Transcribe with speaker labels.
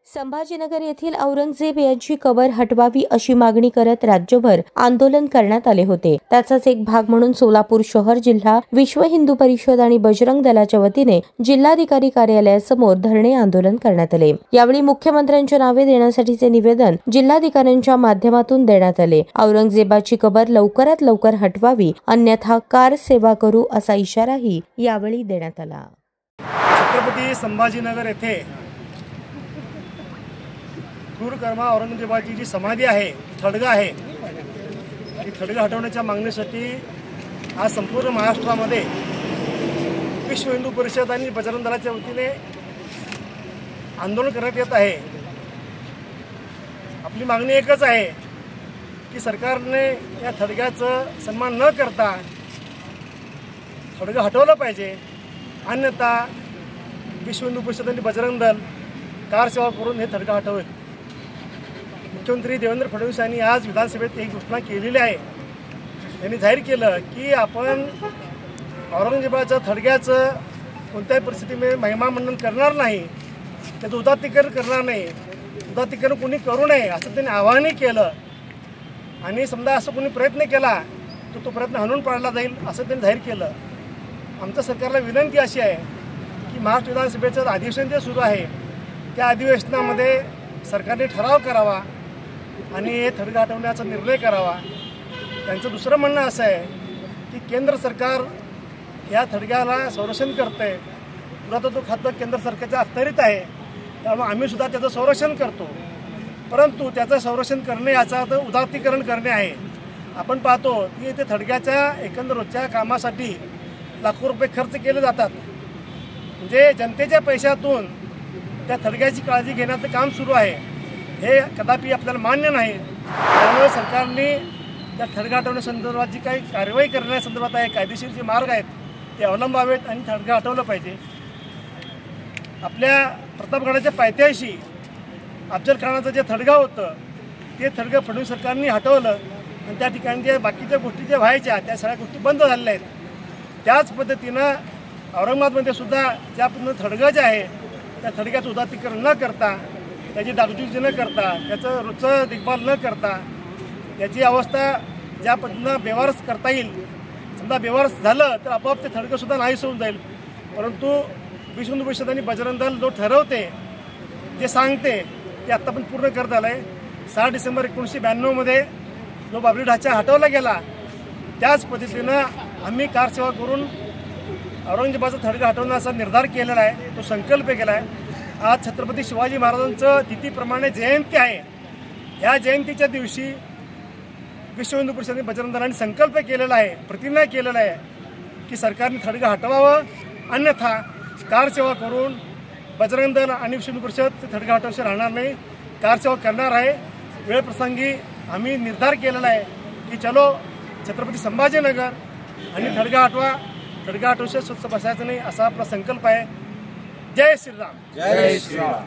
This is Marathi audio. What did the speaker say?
Speaker 1: संभाजीनगर येथील औरंगजेब यांची कबर हटवावी अशी मागणी करत राज्यभर आंदोलन करण्यात आले होते। त्याचाच एक भाग म्हणून सोलापूर शहर जिल्हा विश्व हिंदू परिषद आणि बजरंग दलाच्या वतीने जिल्हाधिकारी कार्यालयासमोर धरणे आंदोलन करण्यात आले। यावेळी मुख्यमंत्र्यांच्या नावे देण्यासाठीचे निवेदन जिल्हाधिकाऱ्यांच्या माध्यमातून देण्यात आले। औरंगजेबाची कबर लवकरात लवकर हटवावी अन्यथा कार सेवा करू असा इशाराही यावेळी देण्यात आला।
Speaker 2: छत्रपती संभाजीनगर येथे क्रूरकर्मा औरंगजेबाची जी समाधी आहे, थडगा आहे, ती थडगा हटवण्याच्या मागणीसाठी आज संपूर्ण महाराष्ट्रामध्ये विश्व हिंदू परिषद आणि बजरंग दलाच्या वतीने आंदोलन करण्यात येत आहे। आपली मागणी एकच आहे की सरकारने या थडग्याचा सन्मान न करता थडगा हटवलं पाहिजे, अन्यथा विश्व हिंदू परिषद आणि बजरंग दल कार सेवा करून हे थडगा हटवेल। मुख्यमंत्री देवेंद्र फडणवीस यांनी आज विधानसभेत एक घोषणा केलेली आहे। त्यांनी जाहीर केलं की आपण औरंगजेबाच्या थडग्याचं कोणत्याही परिस्थितीमध्ये महिमा मंडन करणार नाही, त्याचं उदात्तीकरण करणार नाही, उदात्तीकरण कोणी करू नये असं त्यांनी आवाहनही केलं। आणि समजा असं कोणी प्रयत्न केला तर तो प्रयत्न हाणून पाडला जाईल असं त्यांनी जाहीर केलं। आमच्या सरकारला विनंती अशी आहे की महाराष्ट्र विधानसभेचं अधिवेशन जे सुरू आहे त्या अधिवेशनामध्ये सरकारने ठराव करावा आणि हे थडगा हटवण्याचा निर्णय करावा। त्यांचं दुसरं म्हणणं असं आहे की केंद्र सरकार या थडग्याला संरक्षण करते, पुरातत्व खातं केंद्र सरकारच्या अखत्यारीत आहे, त्यामुळे आम्ही सुद्धा त्याचं संरक्षण करतो, परंतु त्याचं संरक्षण करणे याचा अर्थ उदात्तीकरण करणे आहे। आपण पाहतो की ते थडग्याच्या एकंदर रोजच्या कामासाठी लाखो रुपये खर्च केले जातात, म्हणजे जनतेच्या पैशातून त्या थडग्याची काळजी घेण्याचं काम सुरू आहे। हे कदापि आपल्याला मान्य नाही, त्यामुळे सरकारने त्या थडगा हटवण्यासंदर्भात जी काही कारवाई करण्यासंदर्भात आहे, कायदेशीर जे मार्ग आहेत ते अवलंबावेत आणि थडगा हटवलं पाहिजे। आपल्या प्रतापगडाच्या पायथ्याशी अफजल खानाचं जे थडगा होतं ते थडगा फडणवीस सरकारने हटवलं आणि त्या ठिकाणी जे बाकीच्या गोष्टी ज्या व्हायच्या त्या सगळ्या गोष्टी बंद झालेल्या आहेत। त्याच पद्धतीनं औरंगाबादमध्ये सुद्धा ज्या पद्धतीनं थडगं जे आहे त्या थडग्याचं उदात्तीकरण न करता, त्याची डागडुजी न करता, त्याचं रोजचं देखभाल न करता, त्याची अवस्था ज्या पद्धतीनं बेवारस करता येईल, समजा बेवारस झालं तर आपोआप ते थडगंसुद्धा नाहीस होऊन जाईल। परंतु विश्व हिंदू परिषद आणि बजरंग दल जो ठरवते, जे सांगते ते आत्ता पण पूर्ण करत आलं आहे। 6 डिसेंबर 1992 जो बाबरी ढाचा हटवला गेला त्याच पद्धतीनं आम्ही कार सेवा करून औरंगजेबाचा थडगा हटवण्याचा निर्धार केलेला आहे, तो संकल्प केला आहे। आज छत्रपती शिवाजी महाराजांचं तिथीप्रमाणे जयंती आहे, या जयंतीच्या दिवशी विश्व हिंदू परिषद बजरंग दलाने संकल्प केलेला आहे, प्रतिज्ञा केलेला आहे की सरकारने थडगा हटवावं, अन्यथा कार सेवा करून बजरंग दल आणि विश्व हिंदू परिषद थडगा हटवण्याशी राहणार नाही, कार सेवा करणार आहे। वेळप्रसंगी आम्ही निर्धार केलेला आहे की चलो छत्रपती संभाजीनगर आणि थडगा हटवा, थडगा हटवून स्वच्छ बसायचं नाही असा आपला संकल्प आहे। जय श्रीराम।
Speaker 3: जय श्रीराम।